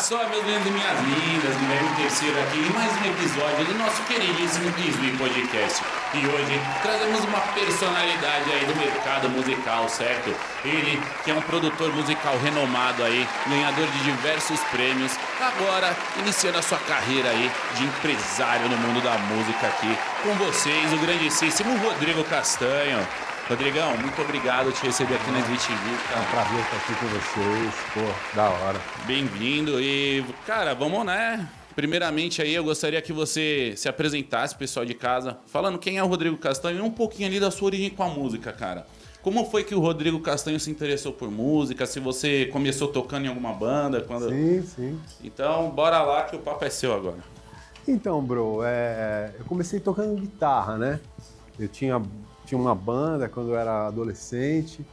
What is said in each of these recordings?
só, meus lindos e minhas lindas, Guilherme Terceiro aqui em mais um episódio do nosso queridíssimo Kisby Podcast. E hoje trazemos uma personalidade aí do mercado musical, certo? Ele, que é um produtor musical renomado aí, ganhador de diversos prêmios, agora iniciando a sua carreira aí de empresário no mundo da música aqui. Com vocês, o grandíssimo Rodrigo Castanho. Rodrigão, muito obrigado por te receber aqui na SBTV, cara. É um prazer estar aqui com vocês, pô, da hora. Bem-vindo e, cara, vamos, né? Primeiramente aí, eu gostaria que você se apresentasse, pessoal de casa, falando quem é o Rodrigo Castanho e um pouquinho ali da sua origem com a música, cara. Como foi que o Rodrigo Castanho se interessou por música? Se você começou tocando em alguma banda? Quando... Sim. Então, bora lá que o papo é seu agora. Então, bro, eu comecei tocando guitarra, né? Eu tinha uma banda quando eu era adolescente,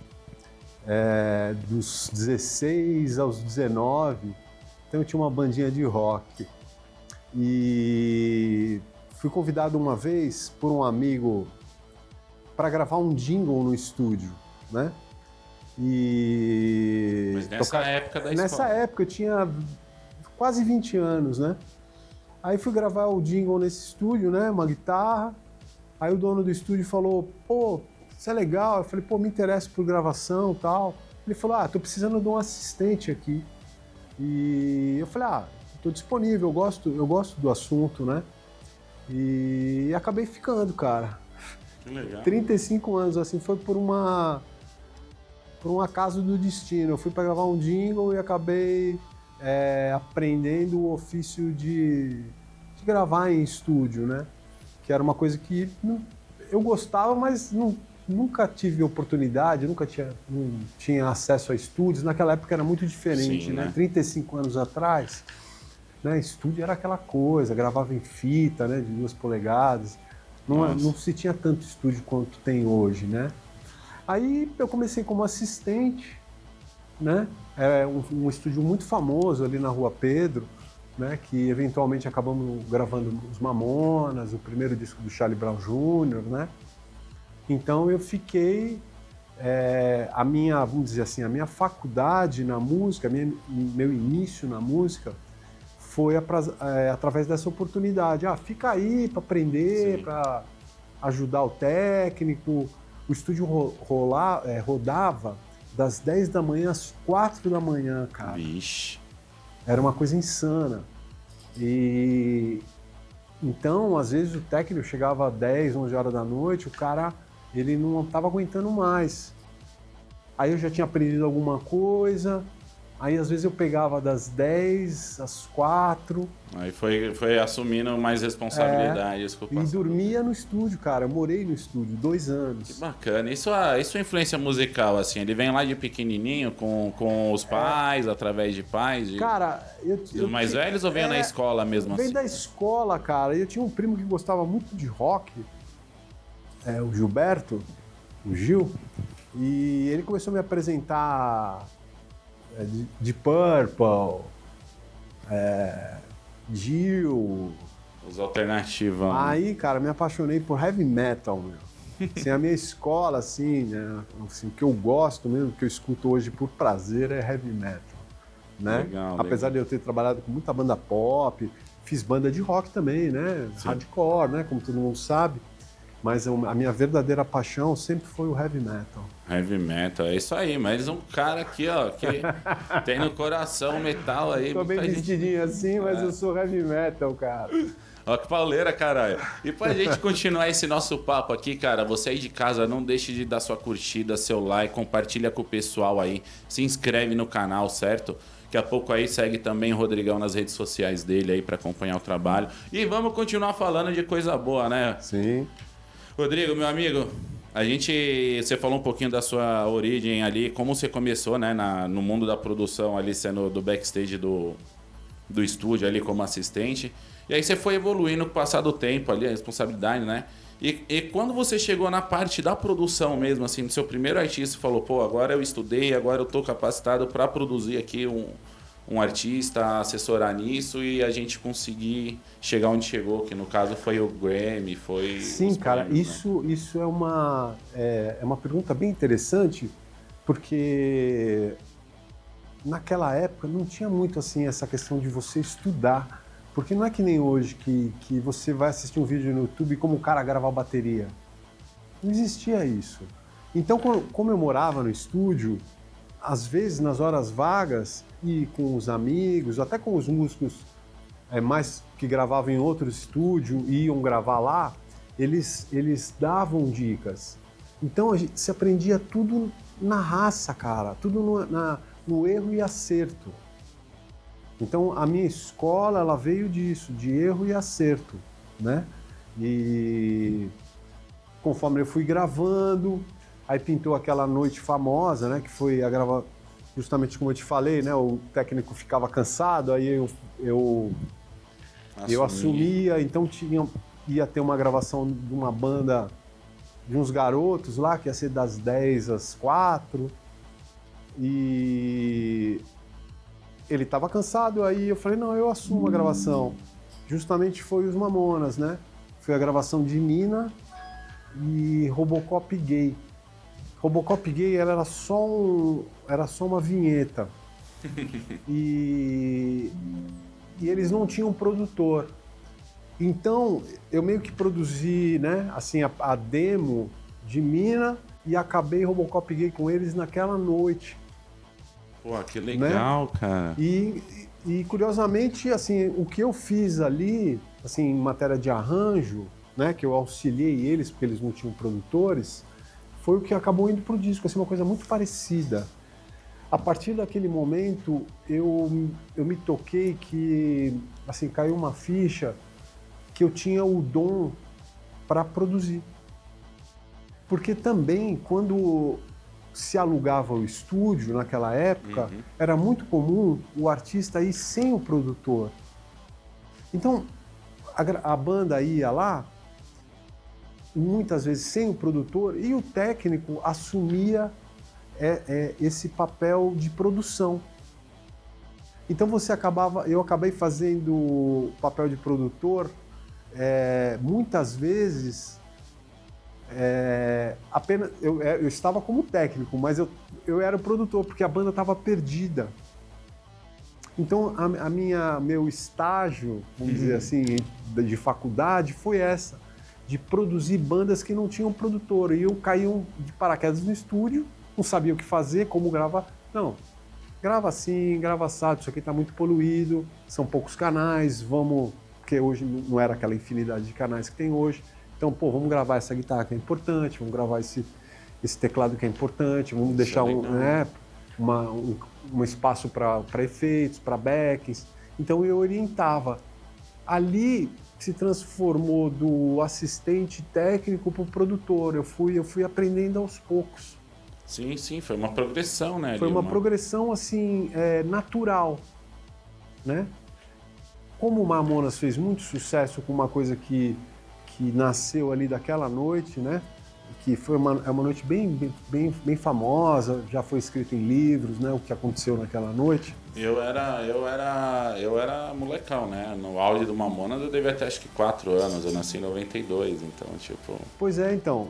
dos 16 aos 19, então eu tinha uma bandinha de rock. E fui convidado uma vez por um amigo para gravar um jingle no estúdio, né? Mas nessa época da escola. Nessa época eu tinha quase 20 anos, né? Aí fui gravar o jingle nesse estúdio, né? Uma guitarra. Aí o dono do estúdio falou, pô, isso é legal. Eu falei, pô, me interessa por gravação e tal. Ele falou, tô precisando de um assistente aqui. E eu falei, tô disponível, eu gosto do assunto, né? E acabei ficando, cara. Que legal. 35 anos, assim, foi por um acaso do destino. Eu fui para gravar um jingle e acabei aprendendo o ofício de gravar em estúdio, né? Que era uma coisa que eu gostava, mas nunca tive oportunidade, não tinha acesso a estúdios. Naquela época era muito diferente, Sim, né? 35 anos atrás, né? Estúdio era aquela coisa, gravava em fita, né? De 2 polegadas. Não se tinha tanto estúdio quanto tem hoje, né? Aí eu comecei como assistente, né? É um estúdio muito famoso ali na Rua Pedro, né, que eventualmente acabamos gravando os Mamonas, o primeiro disco do Charlie Brown Jr., né? Então eu fiquei, vamos dizer assim, a minha faculdade na música, meu início na música foi através dessa oportunidade. Fica aí para aprender, para ajudar o técnico. O estúdio rodava das 10 da manhã às 4 da manhã, cara. Vixe. Era uma coisa insana. E então, às vezes, o técnico chegava às 10, 11 horas da noite, o cara, ele não estava aguentando mais. Aí eu já tinha aprendido alguma coisa, aí às vezes eu pegava das 10 às 4. Aí foi assumindo mais responsabilidades. E dormia no estúdio, cara. Eu morei no estúdio 2 anos. Que bacana. E sua influência musical, assim, ele vem lá de pequenininho com os pais, através de pais? Cara, Os mais velhos ou veio na escola mesmo assim? Vem da escola, cara. Eu tinha um primo que gostava muito de rock, o Gilberto, o Gil, e ele começou a me apresentar de Purple, Gil. Os alternativos. Aí, cara, me apaixonei por heavy metal, meu. Assim, a minha escola, assim, né? Assim, o que eu gosto mesmo, o que eu escuto hoje por prazer é heavy metal, né? Legal, apesar de eu ter trabalhado com muita banda pop, fiz banda de rock também, né? Sim. Hardcore, né? Como todo mundo sabe. Mas a minha verdadeira paixão sempre foi o heavy metal. Heavy metal, é isso aí, mas um cara aqui, ó, que tem no coração metal aí. Tô bem vestidinho assim, mas eu sou heavy metal, cara. Ó, que pauleira, caralho. E pra gente continuar esse nosso papo aqui, cara, você aí de casa, não deixe de dar sua curtida, seu like, compartilha com o pessoal aí, se inscreve no canal, certo? Daqui a pouco aí segue também o Rodrigão nas redes sociais dele aí pra acompanhar o trabalho. E vamos continuar falando de coisa boa, né? Sim. Rodrigo, meu amigo, você falou um pouquinho da sua origem ali, como você começou, né, no mundo da produção ali, sendo do backstage do estúdio ali como assistente. E aí você foi evoluindo com o passar do tempo ali, a responsabilidade, né? E quando você chegou na parte da produção mesmo, assim, do seu primeiro artista, falou, pô, agora eu estudei, agora eu tô capacitado para produzir aqui um artista, assessorar nisso e a gente conseguir chegar onde chegou, que no caso foi o Grammy, foi... Sim, cara, prêmios, né? isso é uma pergunta bem interessante, porque naquela época não tinha muito assim essa questão de você estudar, porque não é que nem hoje que você vai assistir um vídeo no YouTube como o cara grava a bateria. Não existia isso. Então, como eu morava no estúdio, às vezes nas horas vagas e com os amigos, até com os músicos mais que gravavam em outro estúdio e iam gravar lá, eles davam dicas. Então se aprendia tudo na raça, cara, tudo no erro e acerto. Então a minha escola ela veio disso, de erro e acerto, né? E conforme eu fui gravando, aí pintou aquela noite famosa, né? Que foi a gravar, justamente como eu te falei, né? O técnico ficava cansado, aí eu assumia, então ia ter uma gravação de uma banda de uns garotos lá, que ia ser das 10 às 4, e ele estava cansado, aí eu falei, não, eu assumo a gravação. Justamente foi os Mamonas, né? Foi a gravação de Mina e Robocop Gay. Robocop Gay era só uma vinheta. E eles não tinham produtor. Então, eu meio que produzi, né, assim, a demo de Mina e acabei Robocop Gay com eles naquela noite. Pô, que legal, né? Cara. E curiosamente, assim, o que eu fiz ali, assim, em matéria de arranjo, né, que eu auxiliei eles, porque eles não tinham produtores, foi o que acabou indo pro disco, assim, uma coisa muito parecida. A partir daquele momento, eu me toquei que, assim, caiu uma ficha que eu tinha o dom para produzir. Porque também, quando se alugava o estúdio naquela época, era muito comum o artista ir sem o produtor. Então, a banda ia lá, muitas vezes sem o produtor, e o técnico assumia esse papel de produção. Então eu acabei fazendo o papel de produtor muitas vezes apenas eu estava como técnico, mas eu era o produtor porque a banda estava perdida. Então meu estágio, vamos dizer assim, de faculdade foi essa, de produzir bandas que não tinham produtor, e eu caí de paraquedas no estúdio, não sabia o que fazer, como gravar. Não, grava assim, grava assado, isso aqui está muito poluído, são poucos canais, porque hoje não era aquela infinidade de canais que tem hoje. Então, vamos gravar essa guitarra que é importante, vamos gravar esse teclado que é importante, vamos deixar um espaço para efeitos, para backings. Então, eu orientava. Ali se transformou do assistente técnico para o produtor. Eu fui aprendendo aos poucos. Sim, foi uma progressão, né? Foi uma progressão, assim, natural, né? Como o Mamonas fez muito sucesso com uma coisa que nasceu ali daquela noite, né? Que foi uma noite bem famosa, já foi escrito em livros, né? O que aconteceu naquela noite. Eu era molecão, né? No auge do Mamonas eu devia ter acho que 4 anos, eu nasci em 92, então tipo... Pois é, então,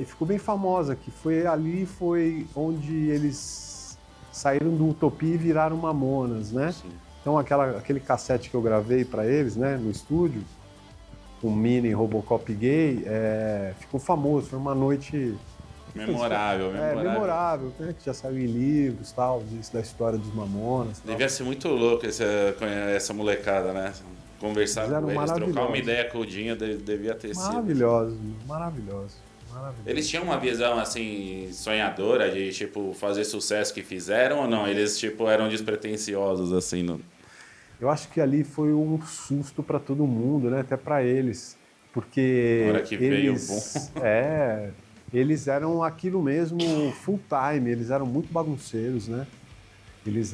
e ficou bem famosa, que foi onde eles saíram do Utopia e viraram Mamonas, né? Sim. Então aquele cassete que eu gravei para eles, né, no estúdio, com Mina e Robocop Gay, ficou famoso, foi uma noite... Memorável. Memorável, né? Que já saiu em livros, tal, da história dos Mamonas. Devia ser muito louco essa molecada, né? Conversar com eles, trocar uma ideia com o Dinho, devia ter sido. Maravilhoso. Eles tinham uma visão, assim, sonhadora de, tipo, fazer sucesso que fizeram ou não? Eles, tipo, eram despretensiosos, assim, não? Eu acho que ali foi um susto para todo mundo, né? Até para eles, porque na hora que veio o bom. Eles eram aquilo mesmo full time, eles eram muito bagunceiros, né? Eles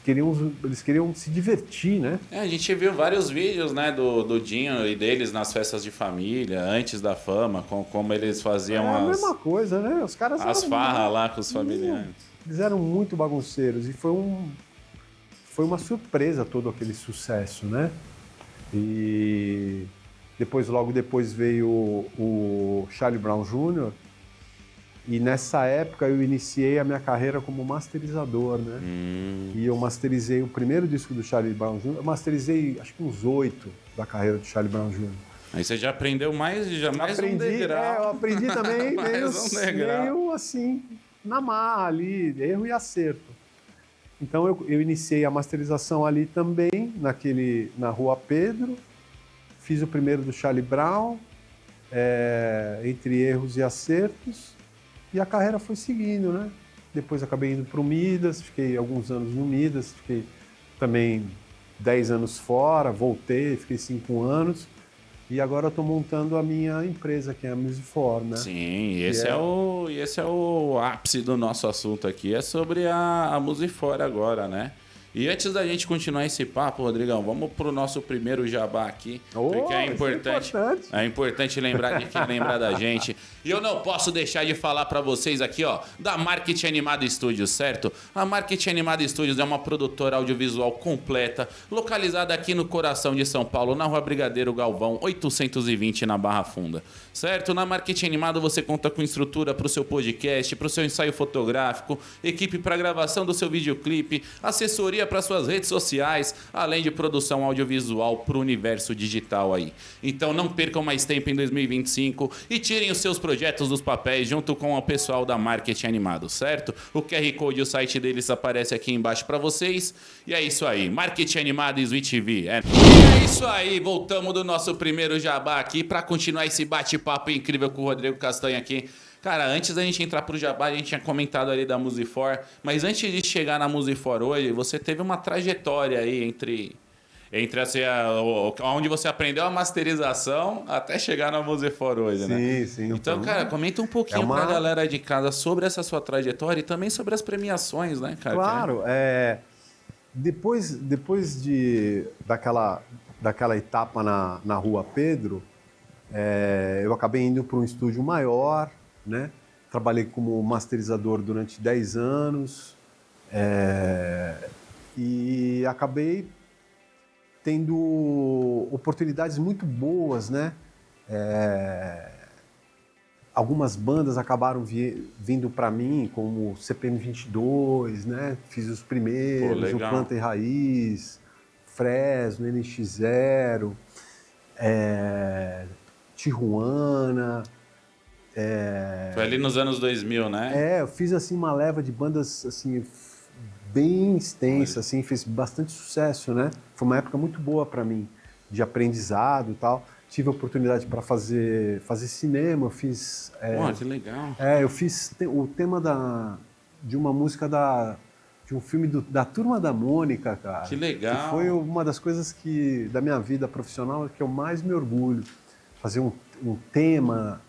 queriam se divertir, né? A gente viu vários vídeos, né, do Dinho e deles nas festas de família, antes da fama, como eles faziam a mesma coisa, né? Os caras as farras lá com os familiares. Eles eram muito bagunceiros e foi uma surpresa todo aquele sucesso, né? E logo depois veio o Charlie Brown Jr. E nessa época eu iniciei a minha carreira como masterizador, né? E eu masterizei o primeiro disco do Charlie Brown Jr., eu masterizei acho que uns 8 da carreira do Charlie Brown Jr. Aí você já aprendeu mais um degrau. Eu aprendi também degrau. meio assim, na marra ali, erro e acerto. Então eu iniciei a masterização ali também, na Rua Pedro, fiz o primeiro do Charlie Brown, entre erros e acertos, e a carreira foi seguindo, né? Depois acabei indo para o Midas, fiquei alguns anos no Midas, fiquei também 10 anos fora, voltei, fiquei 5 anos. E agora eu estou montando a minha empresa, que é a Musifor, né? Sim, e esse é o ápice do nosso assunto aqui, é sobre a Musifor agora, né? E antes da gente continuar esse papo, Rodrigão, vamos pro nosso primeiro jabá aqui, porque é importante lembrar de quem lembrar da gente. E eu não posso deixar de falar para vocês aqui, ó, da Marketing Animado Studios, certo? A Marketing Animado Studios é uma produtora audiovisual completa, localizada aqui no coração de São Paulo, na Rua Brigadeiro Galvão, 820, na Barra Funda, certo? Na Marketing Animado você conta com estrutura para o seu podcast, para o seu ensaio fotográfico, equipe para gravação do seu videoclipe, assessoria para suas redes sociais, além de produção audiovisual para o universo digital aí. Então não percam mais tempo em 2025 e tirem os seus projetos dos papéis junto com o pessoal da Marketing Animado, certo? O QR Code e o site deles aparece aqui embaixo para vocês. E é isso aí, Marketing Animado e Switch TV. E é isso aí, voltamos do nosso primeiro jabá aqui para continuar esse bate-papo incrível com o Rodrigo Castanha aqui. Cara, antes da gente entrar pro jabá, a gente tinha comentado ali da Musifor, mas antes de chegar na Musifor hoje, você teve uma trajetória aí entre assim, onde você aprendeu a masterização até chegar na Musifor hoje, né? Sim. Então, cara, comenta um pouquinho pra galera de casa sobre essa sua trajetória e também sobre as premiações, né, cara? Claro, depois daquela etapa na Rua Pedro, eu acabei indo para um estúdio maior, né? Trabalhei como masterizador durante 10 anos e acabei tendo oportunidades muito boas, né? Algumas bandas acabaram vindo para mim, como CPM 22, né? Fiz os primeiros, o Planta e Raiz, Fresno, NX0, Tijuana. Foi ali nos anos 2000, né? Eu fiz assim uma leva de bandas assim bem extensa, assim, fez bastante sucesso, né? Foi uma época muito boa para mim, de aprendizado e tal. Tive a oportunidade para fazer cinema, fiz... que legal. Eu fiz o tema de uma música de um filme da Turma da Mônica, cara. Que legal. Que foi uma das coisas da minha vida profissional que eu mais me orgulho. Fazer um tema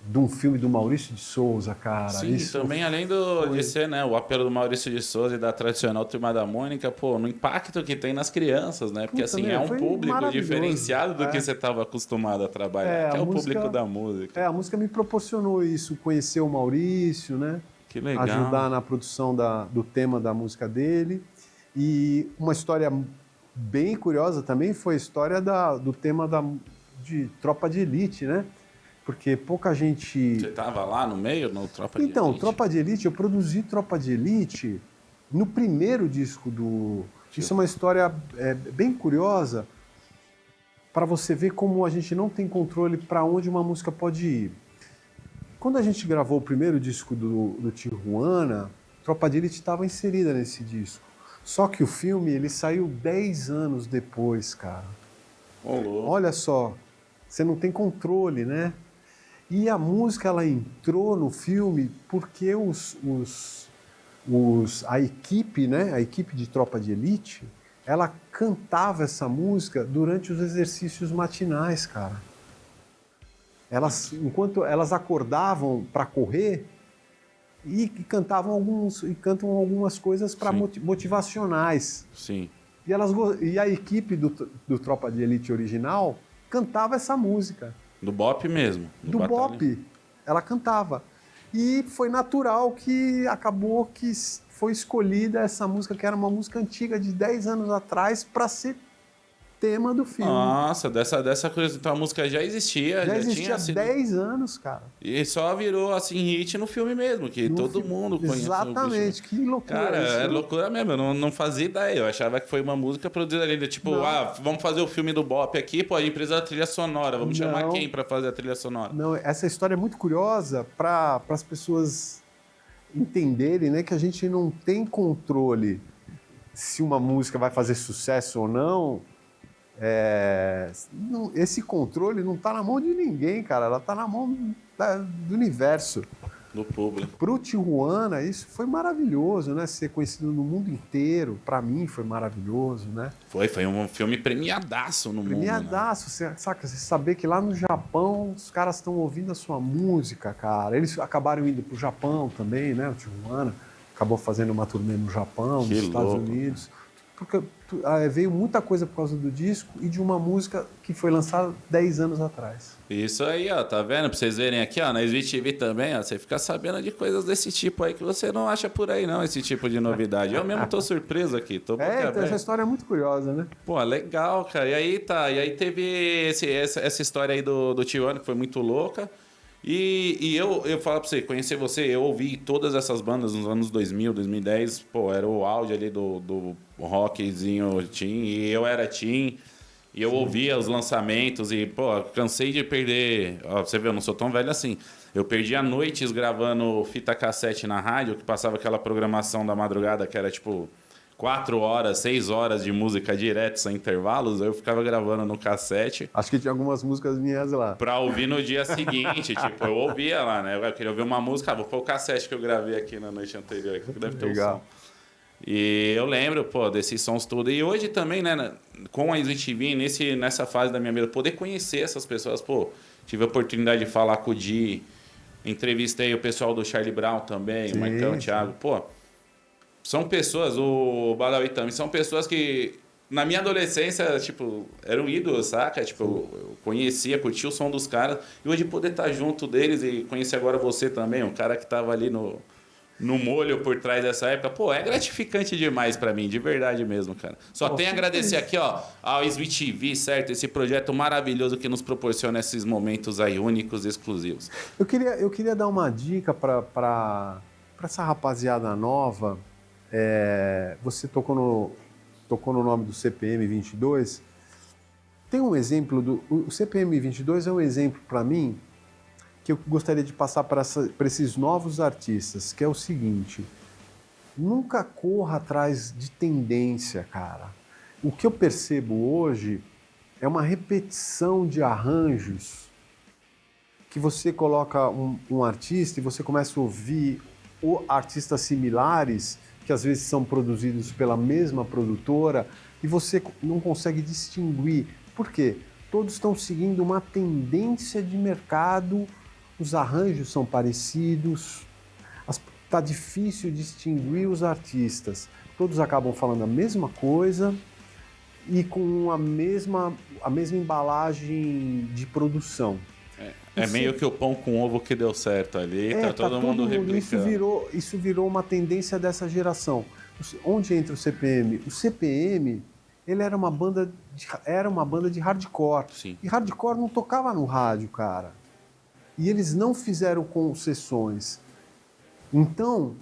de um filme do Maurício de Souza, cara. Sim, isso também além de ser, né, o apelo do Maurício de Souza e da tradicional Turma da Mônica, pô, no impacto que tem nas crianças, né? Porque assim, é um público diferenciado do que você estava acostumado a trabalhar, que é o público da música. A música me proporcionou isso, conhecer o Maurício, né? Que legal. Ajudar na produção do tema da música dele. E uma história bem curiosa também foi a história do tema de Tropa de Elite, né? Porque pouca gente... Você estava lá no meio, no Tropa de Elite? Então, Tropa de Elite, eu produzi Tropa de Elite no primeiro disco do... Isso é uma história bem curiosa para você ver como a gente não tem controle para onde uma música pode ir. Quando a gente gravou o primeiro disco do Tijuana, Tropa de Elite estava inserida nesse disco. Só que o filme ele saiu 10 anos depois, cara. Olha só, você não tem controle, né? E a música ela entrou no filme porque a equipe, né, a equipe de Tropa de Elite, ela cantava essa música durante os exercícios matinais, cara. Enquanto elas acordavam para correr e cantam algumas coisas para motivacionais. Sim. E a equipe do Tropa de Elite original cantava essa música. Do Bop mesmo. Do Bop. Ela cantava. E foi natural que acabou que foi escolhida essa música, que era uma música antiga de 10 anos atrás, para ser tema do filme. Nossa, dessa coisa. Então a música já existia. Já existia tinha há sido... 10 anos, cara. E só virou, assim, hit no filme mesmo, que todo mundo conhece. Exatamente, que loucura. Cara, isso, é né? loucura mesmo. Eu não fazia ideia. Eu achava que foi uma música produzida ali. Tipo, Não. vamos fazer o filme do Bop aqui, pô, a gente precisa da trilha sonora. Vamos chamar quem pra fazer a trilha sonora? Não, essa história é muito curiosa para as pessoas entenderem, né, que a gente não tem controle se uma música vai fazer sucesso ou não. Esse controle não está na mão de ninguém, cara. Ela está na mão do universo. Do público. Pro Tijuana, isso foi maravilhoso, né? Ser conhecido no mundo inteiro, para mim foi maravilhoso, né? Foi um filme premiadaço no mundo. Premiadaço, saca? Você saber que lá no Japão os caras estão ouvindo a sua música, cara. Eles acabaram indo pro Japão também, né? O Tijuana acabou fazendo uma turnê no Japão, nos Estados Unidos. Porque veio muita coisa por causa do disco e de uma música que foi lançada 10 anos atrás. Isso aí, ó, tá vendo? Pra vocês verem aqui, ó, na Sweet TV também, ó, você fica sabendo de coisas desse tipo aí que você não acha por aí, não, esse tipo de novidade. Eu mesmo tô surpreso aqui. Então essa história é muito curiosa, né? Pô, legal, cara. E aí teve essa história aí do Tijuana, que foi muito louca. E eu falo pra você, conhecer você, eu ouvi todas essas bandas nos anos 2000, 2010, pô, era o auge ali do rockzinho teen, e eu era teen, e eu ouvia os lançamentos, e, pô, cansei de perder, ó, você vê, eu não sou tão velho assim, eu perdia noites gravando fita cassete na rádio, que passava aquela programação da madrugada, que era tipo 4 horas, 6 horas de música direto, sem intervalos, eu ficava gravando no cassete. Acho que tinha algumas músicas minhas lá. Pra ouvir no dia seguinte, tipo, eu ouvia lá, né? Eu queria ouvir uma música, vou pôr o cassete que eu gravei aqui na noite anterior, que deve ter um som. E eu lembro, pô, desses sons tudo. E hoje também, né, com a Sweet TV, nessa fase da minha vida, poder conhecer essas pessoas, pô, tive a oportunidade de falar com o Di, entrevistei o pessoal do Charlie Brown também, o Marcão, o Thiago, pô. São pessoas, o Badawi também, são pessoas que, na minha adolescência, tipo, eram ídolos, saca? Tipo, eu conhecia, curtia o som dos caras. E hoje poder estar junto deles e conhecer agora você também, um cara que tava ali no molho por trás dessa época. Pô, é gratificante demais pra mim, de verdade mesmo, cara. Só tenho a agradecer aqui, ó, ao Sweet TV, certo? Esse projeto maravilhoso que nos proporciona esses momentos aí únicos e exclusivos. Eu queria dar uma dica pra essa rapaziada nova. Você tocou no nome do CPM 22. Tem um exemplo o CPM 22 é um exemplo para mim que eu gostaria de passar para esses novos artistas, que é o seguinte: nunca corra atrás de tendência, cara. O que eu percebo hoje é uma repetição de arranjos que você coloca um artista e você começa a ouvir artistas similares que às vezes são produzidos pela mesma produtora e você não consegue distinguir. Por quê? Todos estão seguindo uma tendência de mercado, os arranjos são parecidos, tá difícil distinguir os artistas. Todos acabam falando a mesma coisa e com a mesma embalagem de produção. É meio que o pão com ovo que deu certo ali, tá todo mundo replicando. Isso virou uma tendência dessa geração. Onde entra o CPM? O CPM, ele era uma banda de hardcore. Sim. E hardcore não tocava no rádio, cara. E eles não fizeram concessões. Então,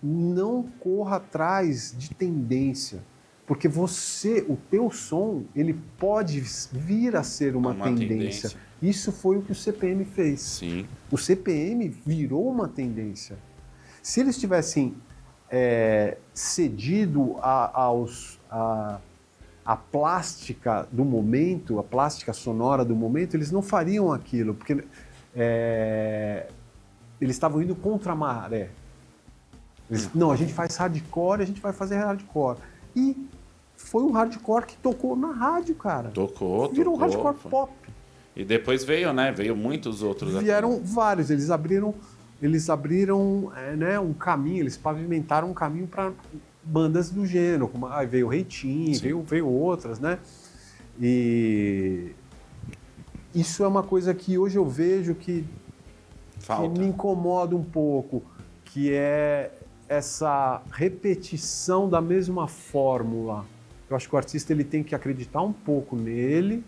não corra atrás de tendência. Porque o teu som, ele pode vir a ser uma tendência. Isso foi o que o CPM fez. Sim. O CPM virou uma tendência. Se eles tivessem cedido à plástica do momento, a plástica sonora do momento, eles não fariam aquilo, porque eles estavam indo contra a maré. Não, a gente faz hardcore, a gente vai fazer hardcore. E foi um hardcore que tocou na rádio, cara. Virou um hardcore pop. E depois veio muitos outros. Vieram vários, eles abriram um caminho, eles pavimentaram um caminho para bandas do gênero, como veio o Reitinho, veio outras, né? E isso é uma coisa que hoje eu vejo que me incomoda um pouco, que é essa repetição da mesma fórmula. Eu acho que o artista ele tem que acreditar um pouco nele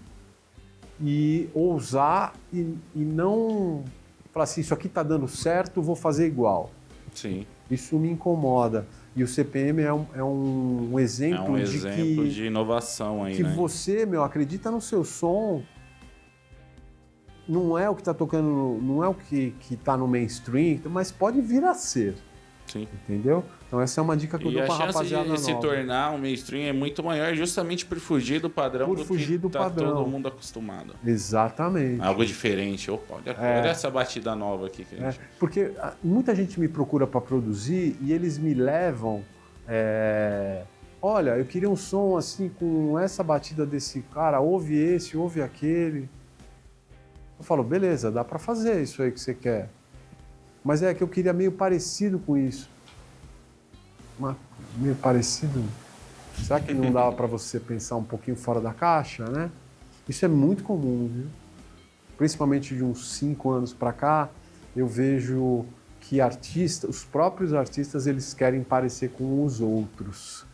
e ousar e não falar assim, isso aqui está dando certo, vou fazer igual. Sim. Isso me incomoda. E o CPM é um exemplo, de inovação aí, que né? você, acredita no seu som, não é o que está tocando, não é o que está no mainstream, mas pode vir a ser. Sim. Entendeu? Então essa é uma dica que eu dou pra rapaziada nova. E a chance de se tornar um mainstream é muito maior justamente por fugir do padrão todo mundo acostumado. Exatamente. Algo diferente. Opa, olha essa batida nova aqui. Que a gente... Porque muita gente me procura para produzir e eles me levam... Olha, eu queria um som assim com essa batida desse cara, ouve esse, ouve aquele. Eu falo, beleza, dá para fazer isso aí que você quer. Mas é que eu queria meio parecido com isso. Meio parecido? Será que não dava para você pensar um pouquinho fora da caixa, né? Isso é muito comum, viu? Principalmente de uns 5 anos para cá, eu vejo que os próprios artistas, eles querem parecer com os outros.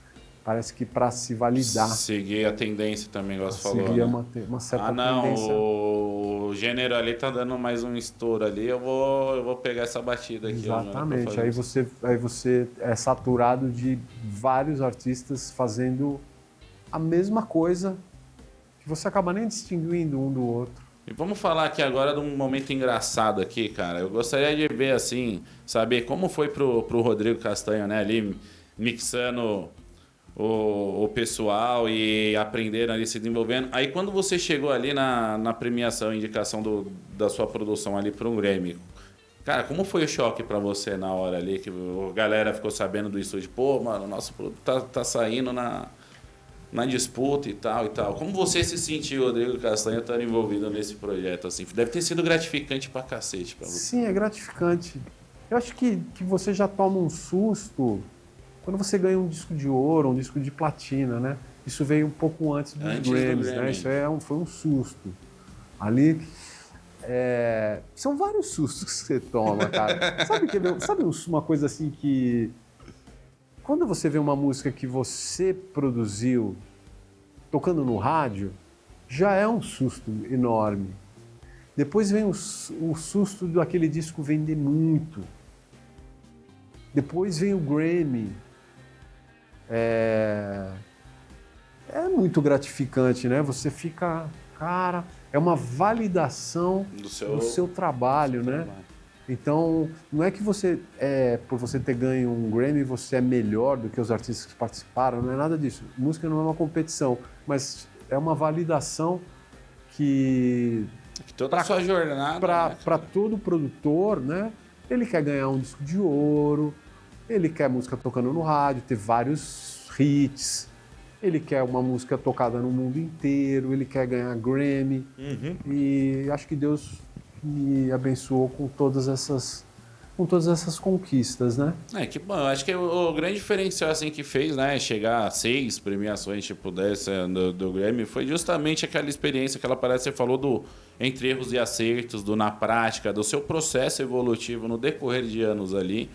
Parece que para se validar. Seguir a tendência também, igual você falou. Seguir né? uma certa tendência. O gênero ali tá dando mais um estouro ali, eu vou pegar essa batida aqui. Exatamente, aí você é saturado de vários artistas fazendo a mesma coisa que você acaba nem distinguindo um do outro. E vamos falar aqui agora de um momento engraçado aqui, cara. Eu gostaria de ver, assim, saber como foi pro Rodrigo Castanho, né, ali mixando o pessoal e aprenderam ali, se desenvolvendo. Aí quando você chegou ali na premiação, indicação da sua produção ali para um Grammy, cara, como foi o choque para você na hora ali, que a galera ficou sabendo do estúdio? Pô, mano, o nosso produto tá saindo na disputa e tal. Como você se sentiu, Rodrigo Castanho, estando envolvido nesse projeto? Assim? Deve ter sido gratificante pra cacete pra você. Sim, é gratificante. Eu acho que você já toma um susto quando você ganha um disco de ouro, um disco de platina, né? Isso veio um pouco antes dos Grammys, né? Isso foi um susto. Ali, são vários sustos que você toma, cara. Sabe uma coisa assim que... Quando você vê uma música que você produziu tocando no rádio, já é um susto enorme. Depois vem o susto daquele disco vender muito. Depois vem o Grammy. É muito gratificante, né? Você fica... Cara, é uma validação do seu trabalho, né? Então, não é que você, por você ter ganho um Grammy, você é melhor do que os artistas que participaram, não é nada disso. Música não é uma competição, mas é uma validação que toda a sua jornada... Para todo produtor, né? Ele quer ganhar um disco de ouro, ele quer música tocando no rádio, ter vários hits, ele quer uma música tocada no mundo inteiro, ele quer ganhar Grammy. Uhum. E acho que Deus me abençoou com todas essas conquistas, né? Que bom. Eu acho que o grande diferencial assim, que fez, né, chegar a 6 premiações tipo dessa do Grammy foi justamente aquela experiência que ela parece que você falou entre erros e acertos, na prática, do seu processo evolutivo no decorrer de anos ali,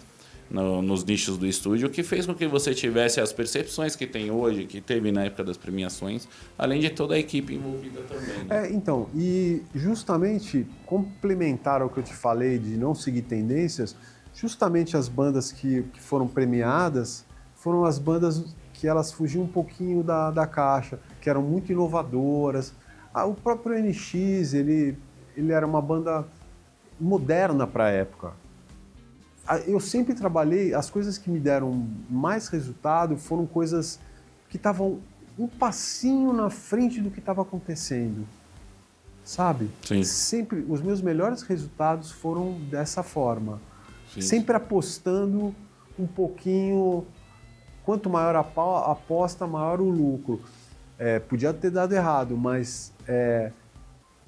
nos nichos do estúdio, o que fez com que você tivesse as percepções que tem hoje, que teve na época das premiações, além de toda a equipe envolvida também. Né? Então, e justamente complementar ao que eu te falei de não seguir tendências, justamente as bandas que foram premiadas foram as bandas que elas fugiam um pouquinho da caixa, que eram muito inovadoras. O próprio NX, ele era uma banda moderna para a época. Eu sempre trabalhei, as coisas que me deram mais resultado foram coisas que estavam um passinho na frente do que estava acontecendo, sabe? Sim. Sempre, os meus melhores resultados foram dessa forma. Sim. Sempre apostando um pouquinho, quanto maior a aposta, maior o lucro. Podia ter dado errado, mas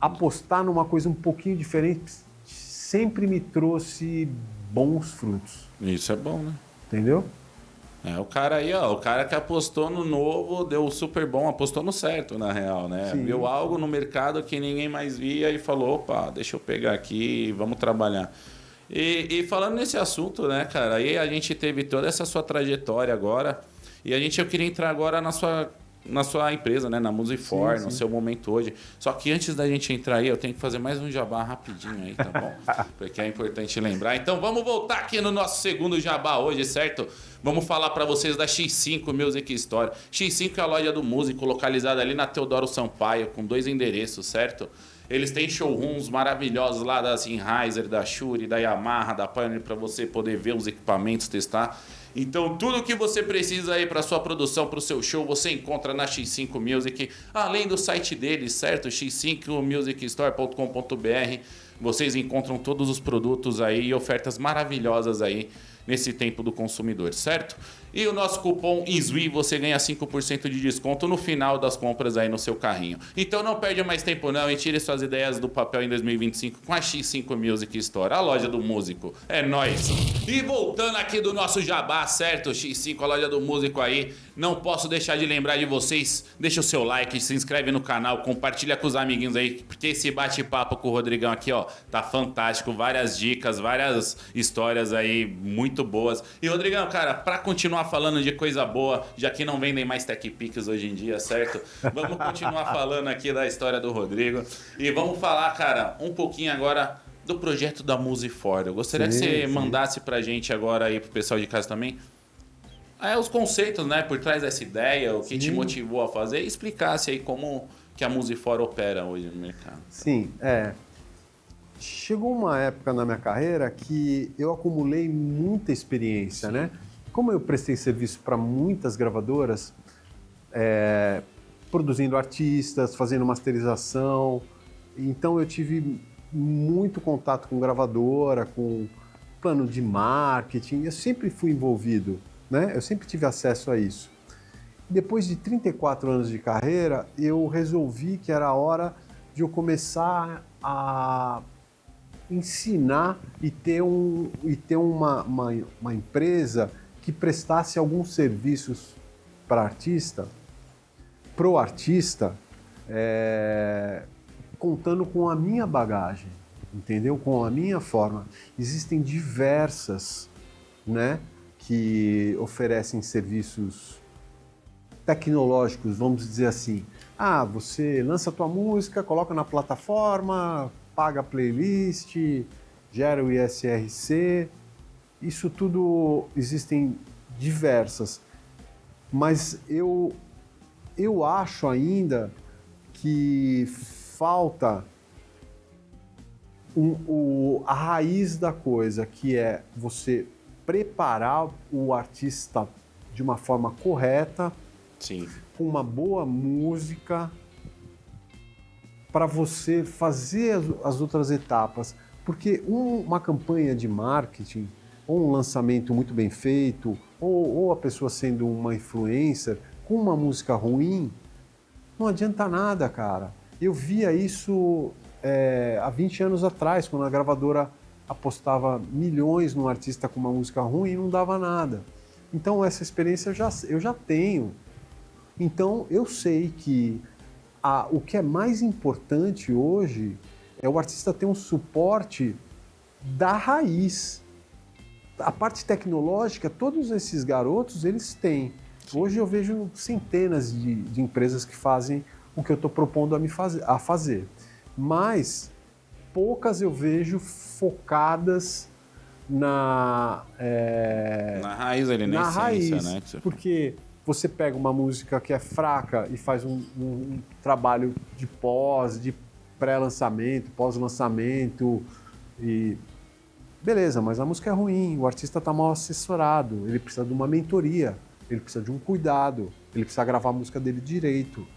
apostar numa coisa um pouquinho diferente sempre me trouxe bons frutos. Isso é bom, né? Entendeu? O cara aí, o cara que apostou no novo, deu super bom, apostou no certo, na real, né? Sim. Viu algo no mercado que ninguém mais via e falou, opa, deixa eu pegar aqui e vamos trabalhar. E falando nesse assunto, né, cara, aí a gente teve toda essa sua trajetória agora, e eu queria entrar agora na sua na sua empresa, né? Na Musifor, Sim, no sim. seu momento hoje. Só que antes da gente entrar aí, eu tenho que fazer mais um jabá rapidinho aí, tá bom? Porque é importante lembrar. Então vamos voltar aqui no nosso segundo jabá hoje, certo? Vamos falar para vocês da X5 Music Store. X5 é a loja do músico, localizada ali na Teodoro Sampaio, com 2 endereços, certo? Eles têm showrooms maravilhosos lá da Sennheiser, da Shure, da Yamaha, da Pioneer, para você poder ver os equipamentos, testar. Então, tudo que você precisa aí para sua produção, para o seu show, você encontra na X5 Music, além do site deles, certo? x5musicstore.com.br. Vocês encontram todos os produtos aí e ofertas maravilhosas aí nesse tempo do consumidor, certo? E o nosso cupom ISWI, você ganha 5% de desconto no final das compras aí no seu carrinho. Então não perde mais tempo não e tire suas ideias do papel em 2025 com a X5 Music Store, a loja do músico. É nóis! E voltando aqui do nosso jabá, certo? X5, a loja do músico aí. Não posso deixar de lembrar de vocês. Deixa o seu like, se inscreve no canal, compartilha com os amiguinhos aí, porque esse bate-papo com o Rodrigão aqui, ó, tá fantástico. Várias dicas, várias histórias aí muito boas. E Rodrigão, cara, pra continuar falando de coisa boa, já que não vendem mais Tech Pix hoje em dia, certo? Vamos continuar falando aqui da história do Rodrigo. E vamos falar, cara, um pouquinho agora do projeto da Musifor. Eu gostaria que você mandasse pra gente agora aí, pro pessoal de casa também, os conceitos, né, por trás dessa ideia, o que te motivou a fazer, e explicasse aí como que a Musifor opera hoje no mercado. Sim, chegou uma época na minha carreira que eu acumulei muita experiência, né? Como eu prestei serviço para muitas gravadoras, produzindo artistas, fazendo masterização, então eu tive muito contato com gravadora, com plano de marketing, eu sempre fui envolvido, né? Eu sempre tive acesso a isso. Depois de 34 anos de carreira, eu resolvi que era hora de eu começar a ensinar e ter uma empresa que prestasse alguns serviços para artista, pro artista, contando com a minha bagagem, entendeu? Com a minha forma. Existem diversas, né, que oferecem serviços tecnológicos, vamos dizer assim. Você lança a tua música, coloca na plataforma, paga a playlist, gera o ISRC, isso tudo existem diversas, mas eu acho ainda que falta a raiz da coisa, que é você preparar o artista de uma forma correta, Sim, com uma boa música, para você fazer as outras etapas. Porque uma campanha de marketing, ou um lançamento muito bem feito, ou a pessoa sendo uma influencer, com uma música ruim, não adianta nada, cara. Eu via isso há 20 anos atrás, quando a gravadora apostava milhões num artista com uma música ruim e não dava nada. Então essa experiência eu já tenho. Então eu sei que o que é mais importante hoje é o artista ter um suporte da raiz. A parte tecnológica, todos esses garotos, eles têm. Hoje eu vejo centenas de empresas que fazem o que eu estou propondo a fazer. Mas poucas eu vejo focadas na raiz ali, na essência, né? Porque você pega uma música que é fraca e faz um trabalho de pré-lançamento, pós-lançamento e beleza, mas a música é ruim, o artista está mal assessorado, ele precisa de uma mentoria, ele precisa de um cuidado, ele precisa gravar a música dele direito.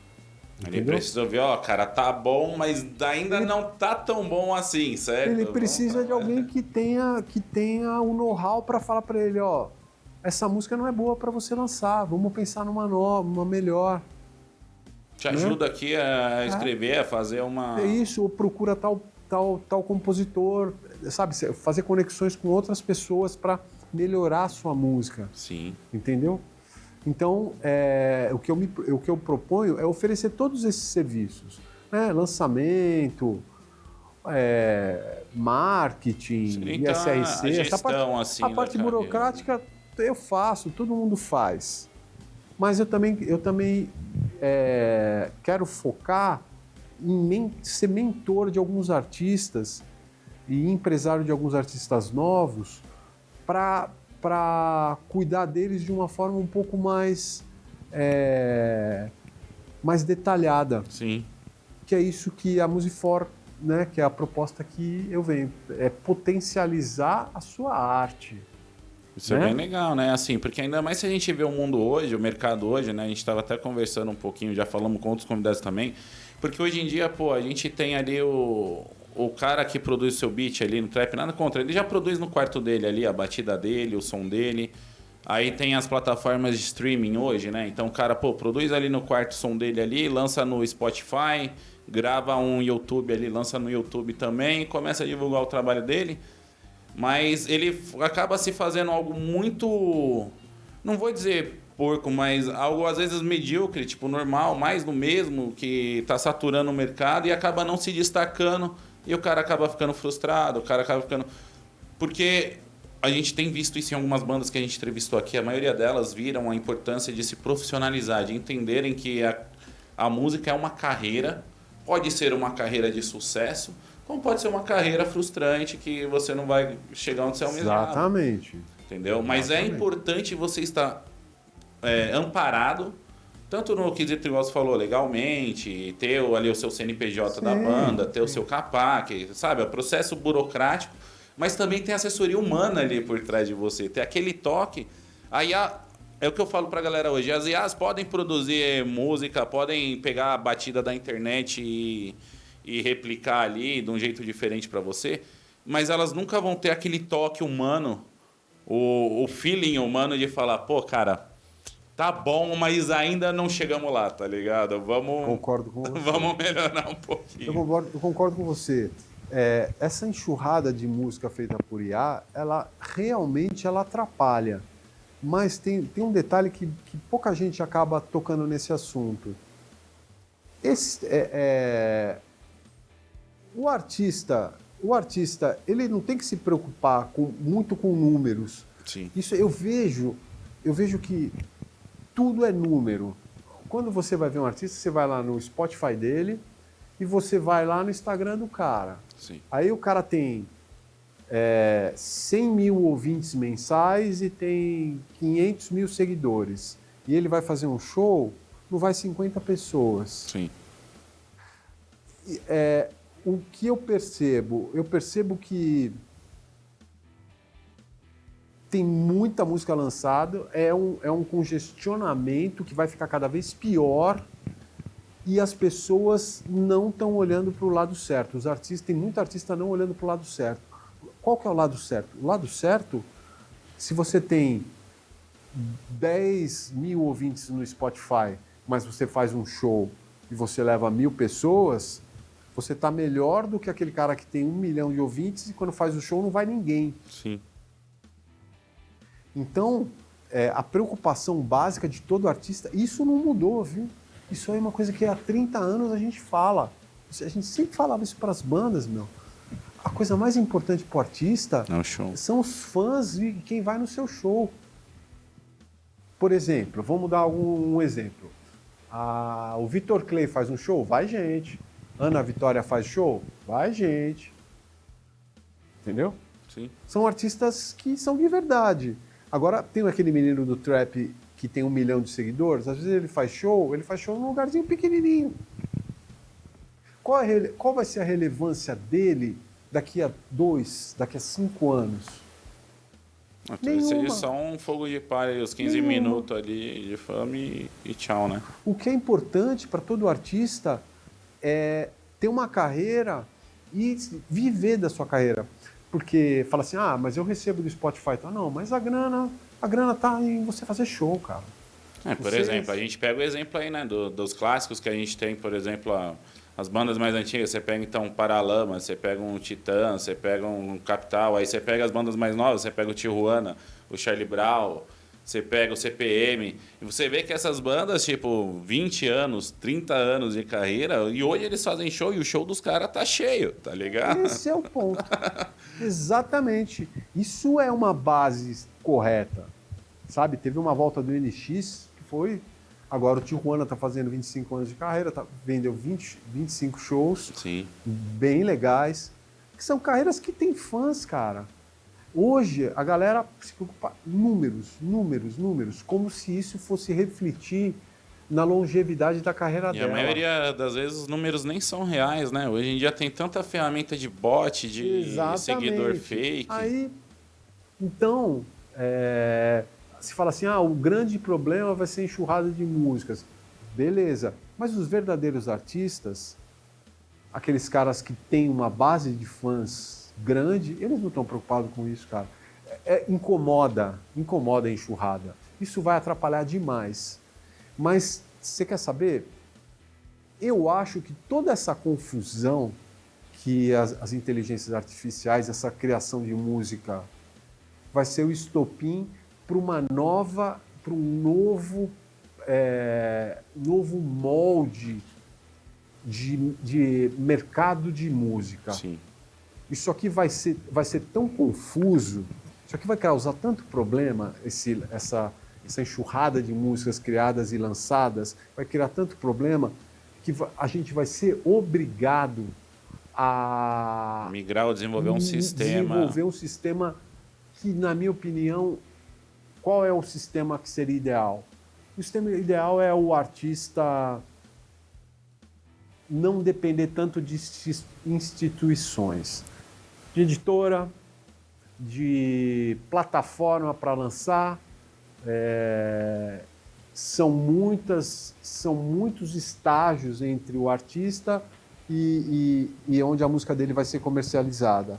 Ele precisa ouvir, cara, tá bom, mas ainda não tá tão bom assim, certo? Ele precisa de alguém que tenha o know-how para falar para ele, essa música não é boa para você lançar, vamos pensar numa nova, uma melhor. Te ajuda aqui a escrever, a fazer uma... É isso, ou procura tal compositor, sabe? Fazer conexões com outras pessoas para melhorar a sua música. Sim. Entendeu? Então, o que eu proponho é oferecer todos esses serviços. Né? Lançamento, marketing, então, ISRC, a gestão, assim, a parte burocrática eu faço, todo mundo faz. Mas eu também quero focar em ser mentor de alguns artistas e empresário de alguns artistas novos para cuidar deles de uma forma um pouco mais detalhada. Sim. Que é isso que a Musifor, né, que é a proposta que eu venho, é potencializar a sua arte. Isso é bem legal, né? Assim, porque ainda mais se a gente vê o mundo hoje, o mercado hoje, né? A gente estava até conversando um pouquinho, já falamos com outros convidados também, porque hoje em dia, pô, a gente tem ali o cara que produz o seu beat ali no trap, nada contra, ele já produz no quarto dele ali, a batida dele, o som dele. Aí tem as plataformas de streaming hoje, né? Então o cara, pô, produz ali no quarto o som dele ali, lança no Spotify, grava um YouTube ali, lança no YouTube também e começa a divulgar o trabalho dele. Mas ele acaba se fazendo algo muito, não vou dizer porco, mas algo às vezes medíocre, tipo normal, mais do mesmo, que tá saturando o mercado e acaba não se destacando e o cara acaba ficando frustrado, o cara acaba ficando... Porque a gente tem visto isso em algumas bandas que a gente entrevistou aqui, a maioria delas viram a importância de se profissionalizar, de entenderem que a música é uma carreira, pode ser uma carreira de sucesso, como pode ser uma carreira frustrante que você não vai chegar onde você almejava. Exatamente. Entendeu? Mas é importante você estar amparado, tanto no quesito, igual você falou, legalmente, ter ali o seu CNPJ da banda, ter o seu CAPAC, sabe? É o processo burocrático, mas também tem assessoria humana ali por trás de você, ter aquele toque. Aí é o que eu falo pra galera hoje, as IAs podem produzir música, podem pegar a batida da internet e replicar ali de um jeito diferente para você, mas elas nunca vão ter aquele toque humano, o feeling humano de falar, pô, cara, tá bom, mas ainda não chegamos lá, tá ligado? Concordo com você. Vamos melhorar um pouquinho. Eu concordo com você. Essa enxurrada de música feita por IA, ela realmente atrapalha. Mas tem um detalhe que pouca gente acaba tocando nesse assunto. O artista, ele não tem que se preocupar muito com números. Sim. Isso eu vejo que tudo é número. Quando você vai ver um artista, você vai lá no Spotify dele e você vai lá no Instagram do cara. Sim. Aí o cara tem 100 mil ouvintes mensais e tem 500 mil seguidores. E ele vai fazer um show, não vai 50 pessoas. Sim. O que eu percebo que tem muita música lançada, é um congestionamento que vai ficar cada vez pior e as pessoas não estão olhando para o lado certo. Tem muito artista não olhando para o lado certo. Qual que é o lado certo? O lado certo, se você tem 10 mil ouvintes no Spotify, mas você faz um show e você leva 1.000 pessoas, você está melhor do que aquele cara que tem 1 milhão de ouvintes e quando faz o show não vai ninguém. Sim. Então, a preocupação básica de todo artista, isso não mudou, viu? Isso aí é uma coisa que há 30 anos a gente fala. A gente sempre falava isso para as bandas, meu. A coisa mais importante para o artista são os fãs e quem vai no seu show. Por exemplo, vamos dar um exemplo. O Vitor Clay faz um show? Vai gente. Ana Vitória faz show? Vai gente. Entendeu? Sim. São artistas que são de verdade. Agora, tem aquele menino do trap que tem 1 milhão de seguidores, às vezes ele faz show num lugarzinho pequenininho. Qual vai ser a relevância dele daqui a 5 anos? Seria só um fogo de palha, os 15 minutos ali de fame e tchau, né? O que é importante para todo artista é ter uma carreira e viver da sua carreira. Porque fala assim, mas eu recebo do Spotify. Não, mas a grana tá em você fazer show, cara. Por exemplo, a gente pega o exemplo aí, né, dos clássicos que a gente tem, por exemplo, as bandas mais antigas. Você pega, então, um Paralamas, você pega um Titã, você pega um Capital, aí você pega as bandas mais novas, você pega o Tijuana, o Charlie Brown, você pega o CPM, e você vê que essas bandas, tipo, 20 anos, 30 anos de carreira, e hoje eles fazem show e o show dos caras tá cheio, tá ligado? Esse é o ponto. Exatamente. Isso é uma base correta. Sabe, teve uma volta do NX que foi Agora o Tijuana está fazendo 25 anos de carreira, vendeu 25 shows, Sim. bem legais, que são carreiras que têm fãs, cara. Hoje a galera se preocupa números, como se isso fosse refletir na longevidade da carreira E dela. a maioria das vezes os números nem são reais, né? Hoje em dia tem tanta ferramenta de bot, de seguidor fake. Aí, então, se fala assim, o grande problema vai ser a enxurrada de músicas. Beleza, mas os verdadeiros artistas, aqueles caras que têm uma base de fãs grande, eles não estão preocupados com isso, cara. Incomoda a enxurrada. Isso vai atrapalhar demais. Mas você quer saber? Eu acho que toda essa confusão que as inteligências artificiais, essa criação de música, vai ser o estopim para um novo molde de mercado de música. Sim. Isso aqui vai ser tão confuso, isso aqui vai causar tanto problema, essa enxurrada de músicas criadas e lançadas, vai criar tanto problema que a gente vai ser obrigado a migrar ou desenvolver um sistema. Desenvolver um sistema que, na minha opinião, qual é o sistema que seria ideal? O sistema ideal é o artista não depender tanto de instituições, de editora, de plataforma para lançar. São muitos estágios entre o artista e onde a música dele vai ser comercializada.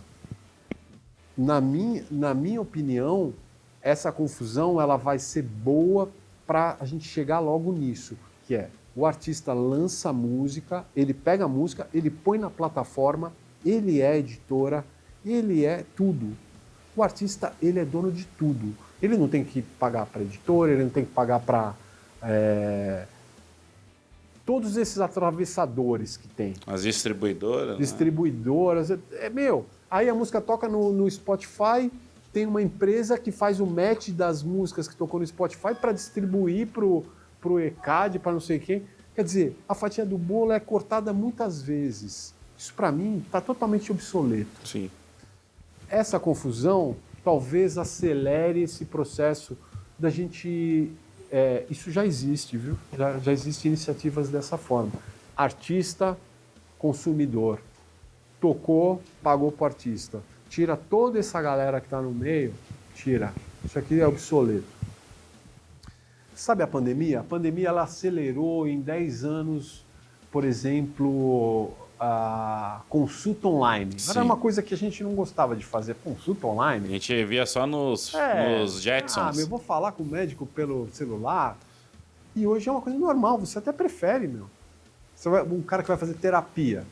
Na minha opinião, essa confusão ela vai ser boa para a gente chegar logo nisso, que é o artista lança a música, ele pega a música, ele põe na plataforma, ele é editora, ele é tudo. O artista, ele é dono de tudo. Ele não tem que pagar para editora, ele não tem que pagar para todos esses atravessadores que tem. As distribuidoras. Distribuidoras. Aí a música toca no Spotify, tem uma empresa que faz o match das músicas que tocou no Spotify para distribuir pro ECAD, para não sei quem. Quer dizer, a fatia do bolo é cortada muitas vezes. Isso, para mim, está totalmente obsoleto. Sim. Essa confusão talvez acelere esse processo da gente... isso já existe, viu? Já existem iniciativas dessa forma. Artista, consumidor. Tocou, pagou para o artista. Tira toda essa galera que está no meio, tira. Isso aqui é obsoleto. Sabe a pandemia? A pandemia ela acelerou em 10 anos, por exemplo, a consulta online. Era uma coisa que a gente não gostava de fazer, consulta online. A gente via só nos Jetsons. Eu vou falar com o médico pelo celular. E hoje é uma coisa normal, você até prefere, meu. Um cara que vai fazer terapia.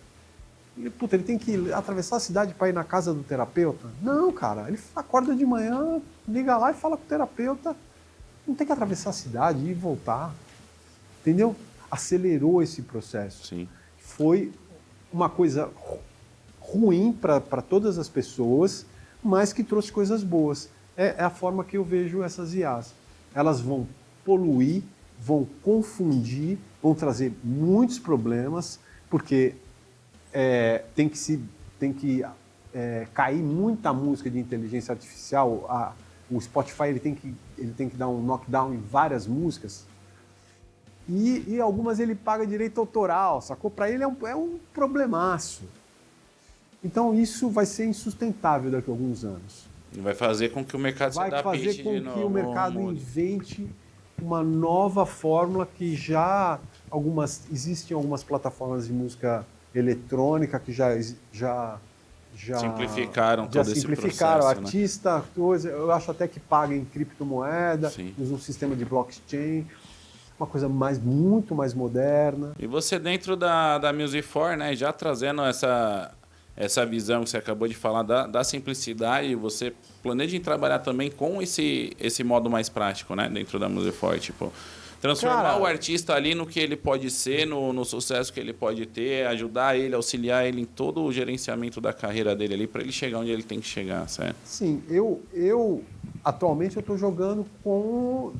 Ele tem que atravessar a cidade para ir na casa do terapeuta? Não, cara. Ele acorda de manhã, liga lá e fala com o terapeuta. Não tem que atravessar a cidade e voltar. Entendeu? Acelerou esse processo. Sim. Foi uma coisa ruim para todas as pessoas, mas que trouxe coisas boas. É a forma que eu vejo essas IAs. Elas vão poluir, vão confundir, vão trazer muitos problemas, porque tem que cair muita música de inteligência artificial. O Spotify ele tem que dar um knockdown em várias músicas. E algumas ele paga direito autoral, sacou? Para ele é um problemaço. Então isso vai ser insustentável daqui a alguns anos. Vai fazer com que o mercado se adapte. Vai fazer com que o mercado invente uma nova fórmula que existem algumas plataformas de música eletrônica que já simplificaram todo esse processo. Artista, coisa, eu acho até que paga em criptomoeda, usa um sistema de blockchain, uma coisa muito mais moderna. E você dentro da Music4, né, já trazendo essa visão que você acabou de falar da simplicidade, você planeja em trabalhar também com esse modo mais prático, né, dentro da Music4, tipo, transformar o artista ali no que ele pode ser, no sucesso que ele pode ter, ajudar ele, auxiliar ele em todo o gerenciamento da carreira dele ali, para ele chegar onde ele tem que chegar, certo? Sim, atualmente eu estou jogando com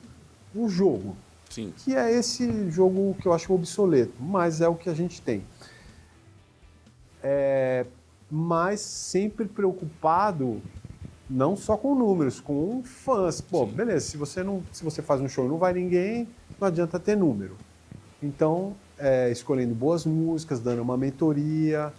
um jogo. Sim. Que é esse jogo que eu acho obsoleto, mas é o que a gente tem. Mas sempre preocupado não só com números, com fãs. Pô, beleza, se você faz um show e não vai ninguém, não adianta ter número. Então, escolhendo boas músicas, dando uma mentoria.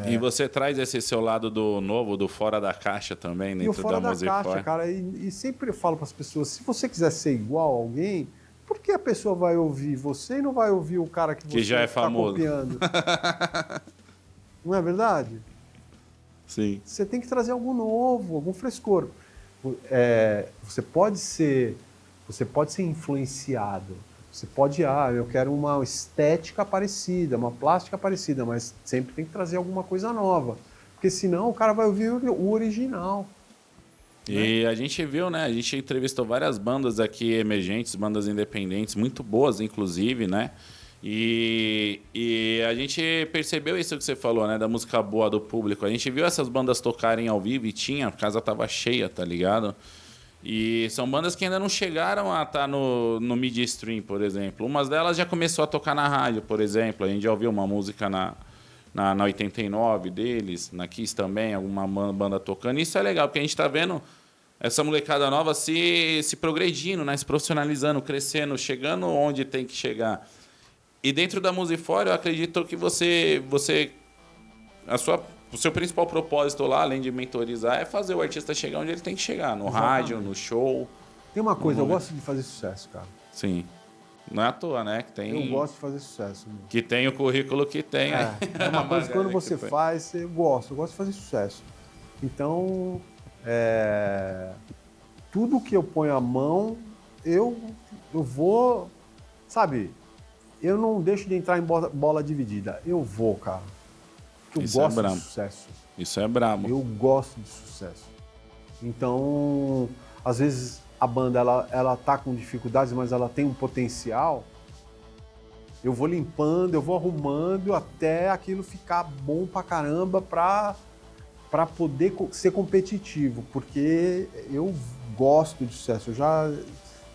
E você traz esse seu lado do novo, do fora da caixa também, dentro fora da da caixa, cara. E sempre eu falo para as pessoas, se você quiser ser igual a alguém, por que a pessoa vai ouvir você e não vai ouvir o cara que você já é está famoso. Copiando? Não é verdade? Sim. Você tem que trazer algo novo, algum frescor. Você pode ser influenciado. Você pode, eu quero uma estética parecida, uma plástica parecida, mas sempre tem que trazer alguma coisa nova. Porque senão o cara vai ouvir o original. E a gente viu, né? A gente entrevistou várias bandas aqui emergentes, bandas independentes, muito boas, inclusive, né? E a gente percebeu isso que você falou, né? Da música boa do público. A gente viu essas bandas tocarem ao vivo e a casa tava cheia, tá ligado? E são bandas que ainda não chegaram a estar no midstream, por exemplo. Umas delas já começou a tocar na rádio, por exemplo. A gente já ouviu uma música na 89 deles, na Kiss também, alguma banda tocando. Isso é legal, porque a gente está vendo essa molecada nova se progredindo, né? Se profissionalizando, crescendo, chegando onde tem que chegar. E dentro da Musifora, eu acredito que o seu principal propósito lá, além de mentorizar, é fazer o artista chegar onde ele tem que chegar. No rádio, no show. Tem uma coisa, eu gosto de fazer sucesso, cara. Sim. Não é à toa, né? Eu gosto de fazer sucesso. Meu. Que tem o currículo que tem. É uma coisa que quando você faz, eu gosto de fazer sucesso. Então, tudo que eu ponho a mão, eu vou... Sabe, eu não deixo de entrar em bola dividida. Eu vou, cara. Porque eu gosto de sucesso. Isso é brabo. Eu gosto de sucesso. Então, às vezes a banda ela tá com dificuldades, mas ela tem um potencial. Eu vou limpando, eu vou arrumando até aquilo ficar bom pra caramba pra poder ser competitivo, porque eu gosto de sucesso.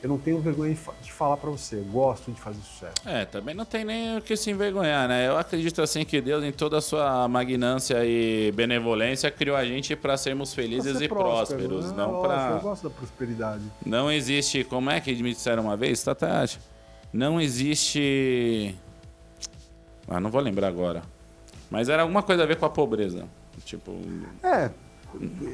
Eu não tenho vergonha de falar pra você, eu gosto de fazer sucesso. Também não tem nem o que se envergonhar, né? Eu acredito assim que Deus, em toda a sua magnância e benevolência, criou a gente para sermos felizes e prósperos, né? não para... Eu gosto da prosperidade. Não existe, como é que me disseram uma vez, Tati? Não existe... não vou lembrar agora. Mas era alguma coisa a ver com a pobreza. Tipo...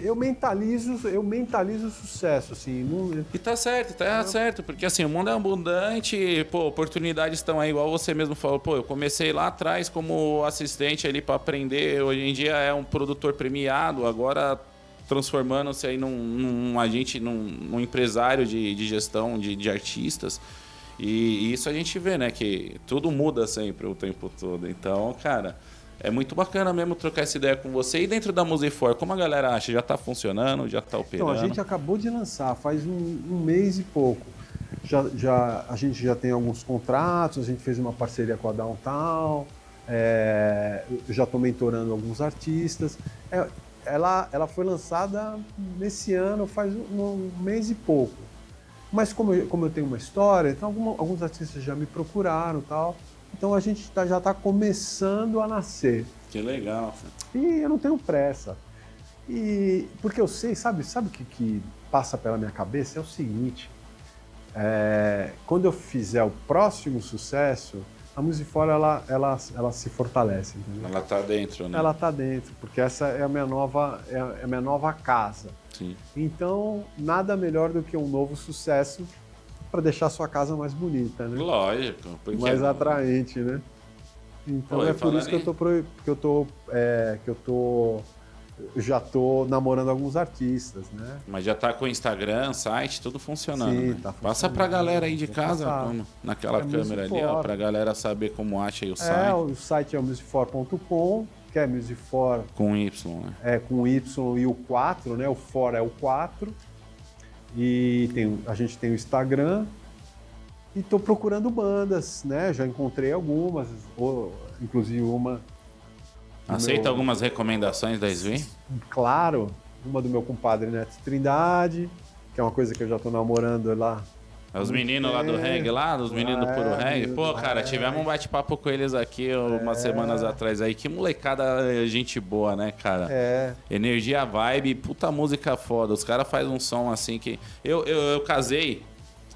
Eu mentalizo o sucesso, assim. Não... E tá certo, porque assim, o mundo é abundante, oportunidades estão aí, igual você mesmo falou, eu comecei lá atrás como assistente ali para aprender, hoje em dia é um produtor premiado, agora transformando-se aí num agente, num empresário de gestão de artistas, e isso a gente vê, né, que tudo muda sempre o tempo todo, então, cara... É muito bacana mesmo trocar essa ideia com você. E dentro da Musifor, como a galera acha? Já está funcionando? Já está operando? Então, a gente acabou de lançar, faz um mês e pouco. A gente já tem alguns contratos, a gente fez uma parceria com a Downtown, eu já estou mentorando alguns artistas. Ela foi lançada nesse ano, faz um mês e pouco. Mas como eu tenho uma história, então alguns artistas já me procuraram e tal. Então a gente já está começando a nascer. Que legal. E eu não tenho pressa. Porque eu sei, sabe o que passa pela minha cabeça? É o seguinte, quando eu fizer o próximo sucesso, a Musifor ela se fortalece. Entendeu? Ela está dentro, né? Ela está dentro, porque essa é a minha nova casa. Sim. Então, nada melhor do que um novo sucesso para deixar a sua casa mais bonita, né? Lógico. Mais atraente, né? Então por isso que eu já tô namorando alguns artistas, né? Mas já tá com o Instagram, site, tudo funcionando. Sim, né? tá funcionando. Passa pra galera aí de casa, naquela câmera ali, ó, pra galera saber como acha aí o site. O site é o musifor.com, que é Musifor com Y, né? Com Y e o 4, né? O for é o 4. E a gente tem o Instagram e estou procurando bandas, né? Já encontrei algumas, inclusive uma... Aceita algumas recomendações da Svin? Claro, uma do meu compadre Neto Trindade, que é uma coisa que eu já estou namorando lá Os meninos lá do reggae lá, os meninos do puro reggae. Pô, cara, tivemos um bate-papo com eles aqui umas semanas atrás aí. Que molecada, gente boa, né, cara? Energia, vibe, puta música foda. Os caras fazem um som assim que... Eu casei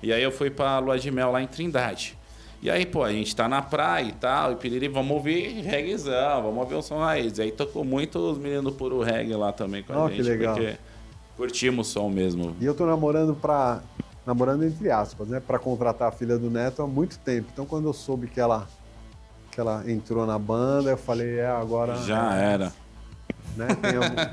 e aí eu fui pra Lua de Mel lá em Trindade. E aí, pô, a gente tá na praia e tal, e piriri, vamos ouvir reggaezão, vamos ouvir um som raiz. E aí tocou muito os meninos do puro reggae lá também com a gente. Que legal. Porque curtimos o som mesmo. E eu tô namorando entre aspas, né? Pra contratar a filha do Neto há muito tempo. Então quando eu soube que ela entrou na banda, eu falei, agora... Já era. Né?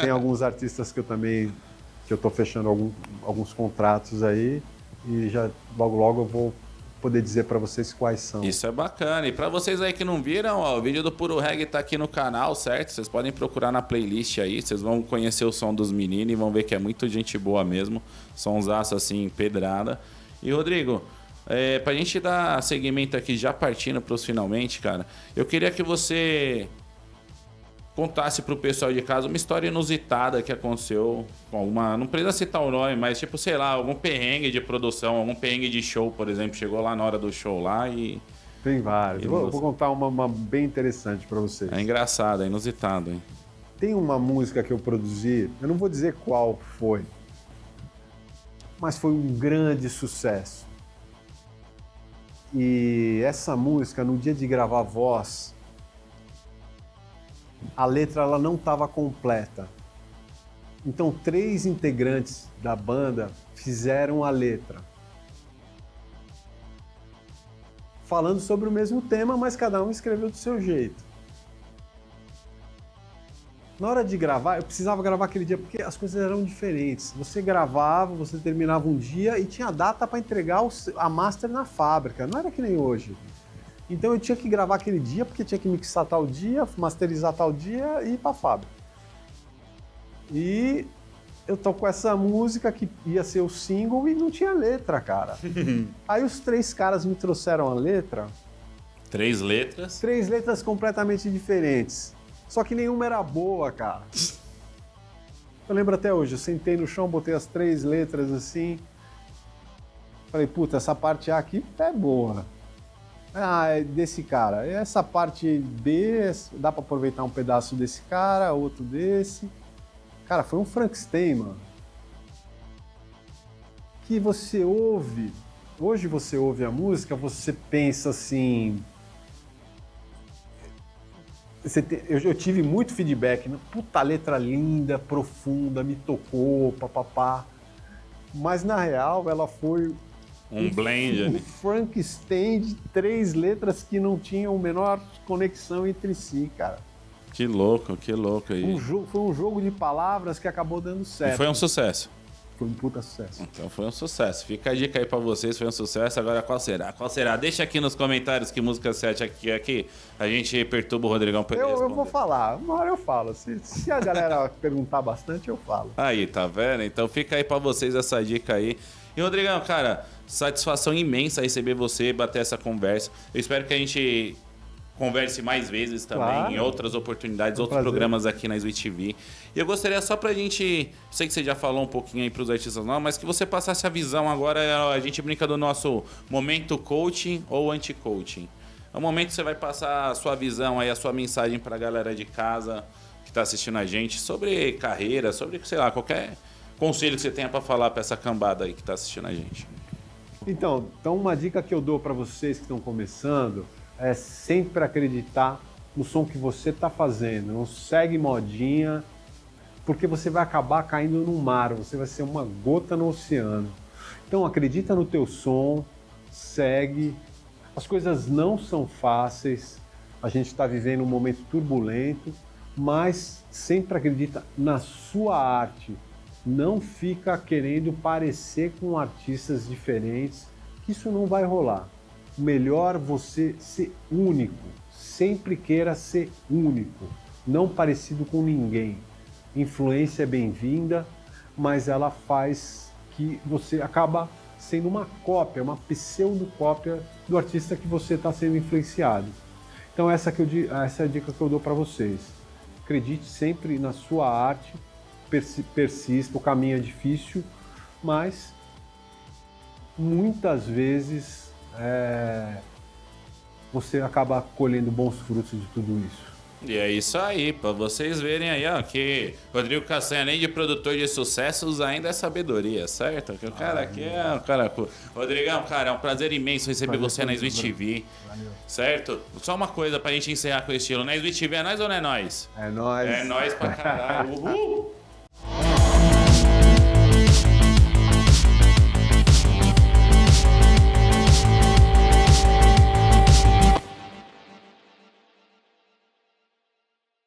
Tem alguns artistas que eu tô fechando alguns contratos aí e já logo eu vou poder dizer para vocês quais são. Isso é bacana. E para vocês aí que não viram, ó, o vídeo do Puro Reggae tá aqui no canal, certo? Vocês podem procurar na playlist aí, vocês vão conhecer o som dos meninos e vão ver que é muito gente boa mesmo. Sonsaço assim, pedrada. E Rodrigo, pra gente dar seguimento aqui, já partindo pros finalmente, cara, eu queria que você contasse pro pessoal de casa uma história inusitada que aconteceu com alguma... Não precisa citar o nome, mas tipo, sei lá, algum perrengue de produção, algum perrengue de show, por exemplo. Chegou lá na hora do show lá e... Tem vários. Vou contar uma bem interessante para vocês. É engraçado, é inusitado, hein? Tem uma música que eu produzi, eu não vou dizer qual foi, mas foi um grande sucesso. E essa música, no dia de gravar a voz, a letra ela não estava completa. Então 3 integrantes da banda fizeram a letra. Falando sobre o mesmo tema, mas cada um escreveu do seu jeito. Na hora de gravar, eu precisava gravar aquele dia porque as coisas eram diferentes. Você gravava, você terminava um dia e tinha data para entregar a master na fábrica. Não era que nem hoje. Então eu tinha que gravar aquele dia, porque tinha que mixar tal dia, masterizar tal dia e ir pra fábrica. E eu tô com essa música que ia ser o single e não tinha letra, cara. Aí os 3 caras me trouxeram a letra. 3 letras? 3 letras completamente diferentes. Só que nenhuma era boa, cara. Eu lembro até hoje, eu sentei no chão, botei as 3 letras assim. Falei, puta, essa parte A aqui é boa. É desse cara. Essa parte B, dá pra aproveitar um pedaço desse cara, outro desse. Cara, foi um Frankenstein, mano. Que você ouve, hoje você ouve a música, você pensa assim... Eu tive muito feedback, né? Puta letra linda, profunda, me tocou, papapá. Mas na real ela foi... Um blend ali. Um Frankenstein de 3 letras que não tinham a menor conexão entre si, cara. Que louco aí. Foi um jogo de palavras que acabou dando certo. E foi um sucesso. Foi um puta sucesso. Então foi um sucesso. Fica a dica aí pra vocês, foi um sucesso. Agora qual será? Qual será? Deixa aqui nos comentários que música 7 aqui. A gente perturba o Rodrigão pra ele responder. Eu vou falar, uma hora eu falo. Se a galera perguntar bastante, eu falo. Aí, tá vendo? Então fica aí pra vocês essa dica aí. E Rodrigão, cara, satisfação imensa receber você, bater essa conversa. Eu espero que a gente converse mais vezes também, claro, em outras oportunidades, outros programas aqui na Sweet TV. E eu gostaria só pra gente, sei que você já falou um pouquinho aí pros artistas não, mas que você passasse a visão agora, a gente brinca do nosso momento coaching ou anti-coaching. É o momento que você vai passar a sua visão aí, a sua mensagem pra galera de casa que tá assistindo a gente sobre carreira, sobre, sei lá, qualquer conselho que você tenha pra falar pra essa cambada aí que tá assistindo a gente. Então uma dica que eu dou pra vocês que estão começando é sempre acreditar no som que você está fazendo. Não segue modinha, porque você vai acabar caindo no mar, você vai ser uma gota no oceano. Então acredita no teu som, segue. As coisas não são fáceis, a gente está vivendo um momento turbulento, mas sempre acredita na sua arte. Não fica querendo parecer com artistas diferentes, que isso não vai rolar. Melhor você ser único, sempre queira ser único, não parecido com ninguém. Influência é bem-vinda, mas ela faz que você acaba sendo uma cópia, uma pseudo-cópia do artista que você está sendo influenciado. Então essa é a dica que eu dou para vocês. Acredite sempre na sua arte, persista, o caminho é difícil, mas muitas vezes você acaba colhendo bons frutos de tudo isso. E é isso aí, pra vocês verem aí, ó, que Rodrigo Castanha, além de produtor de sucessos, ainda é sabedoria, certo? Que o cara aqui é um cara... Rodrigão, cara, é um prazer imenso receber você na Switch TV, certo? Só uma coisa pra gente encerrar com o estilo, na Switch TV é nós ou não é nós? É nóis. É nós pra caralho, uhul!